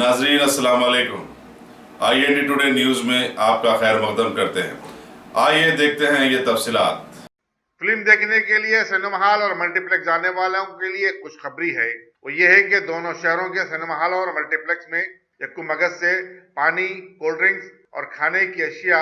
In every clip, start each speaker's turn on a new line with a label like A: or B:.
A: नाजरीन अस्सलाम वालेकुम। IND टुडे न्यूज़ में आपका खैर मकदम करते हैं। आइए देखते हैं ये तफसीलात।
B: फिल्म देखने के लिए सिनेमा हॉल और मल्टीप्लेक्स जाने वालों के लिए खुशखबरी है। वो ये है कि दोनों शहरों के सिनेमा हॉल और मल्टीप्लेक्स में 1 अगस्त से पानी, कोल्ड ड्रिंक्स और खाने की अशिया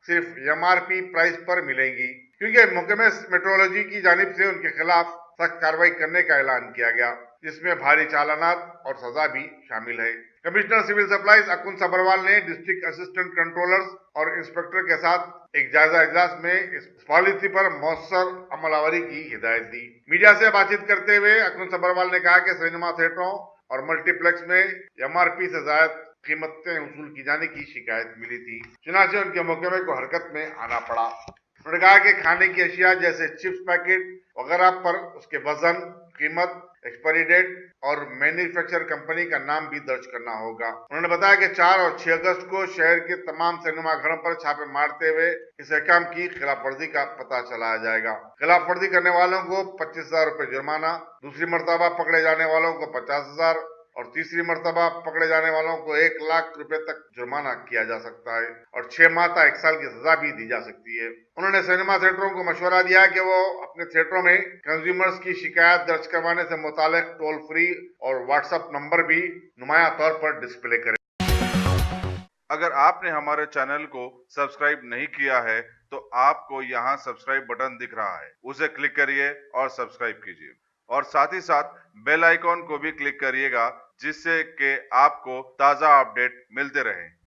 B: सिर्फ MRP प्राइस पर मिलेंगी, क्योंकि महकमे मेट्रोलॉजी की जानिब से उनके खिलाफ सख्त कार्रवाई करने का ऐलान किया गया, जिसमें भारी चालानात और सजा भी शामिल है। कमिश्नर सिविल सप्लाईज अकुन सबरवाल ने डिस्ट्रिक्ट असिस्टेंट कंट्रोलर्स और इंस्पेक्टर के साथ एक जायजा इजलास में इस पॉलिसी पर मौसर अमलावरी की हिदायत दी। मीडिया से बातचीत करते हुए अकुन सबरवाल ने कहा कि सिनेमा थिएटरों और मल्टीप्लेक्स में MRP से ज्यादा कीमतें वसूल की जाने की शिकायत मिली थी, चुनाचे उनके महकमे को हरकत में आना पड़ा। उन्होंने कहा कि खाने की अशिया जैसे चिप्स पैकेट वगैरह पर उसके वजन, कीमत, एक्सपायरी डेट और मैन्युफैक्चर कंपनी का नाम भी दर्ज करना होगा। उन्होंने बताया कि 4 और 6 अगस्त को शहर के तमाम सिनेमा घरों पर छापे मारते हुए इस अहकाम की खिलाफ वर्जी का पता चलाया जाएगा। खिलाफ वर्जी करने वालों को 25,000 रुपए जुर्माना, दूसरी मर्तबा पकड़े जाने वालों को 50,000 और तीसरी मर्तबा पकड़े जाने वालों को 1 लाख रुपए तक जुर्माना किया जा सकता है और 6 माह तक 1 साल की सजा भी दी जा सकती है। उन्होंने सिनेमा थिएटरों को मशवरा दिया कि वो अपने थिएटरों में कंज्यूमर्स की शिकायत दर्ज करवाने से मुतालिक टोल फ्री और व्हाट्सएप नंबर भी नुमाया तौर पर डिस्प्ले करें।
C: अगर आपने हमारे चैनल को सब्सक्राइब नहीं किया है तो आपको यहाँ सब्सक्राइब बटन दिख रहा है, उसे क्लिक करिए और सब्सक्राइब कीजिए और साथ ही साथ बेल आइकॉन को भी क्लिक करिएगा, जिससे कि आपको ताज़ा अपडेट मिलते रहें।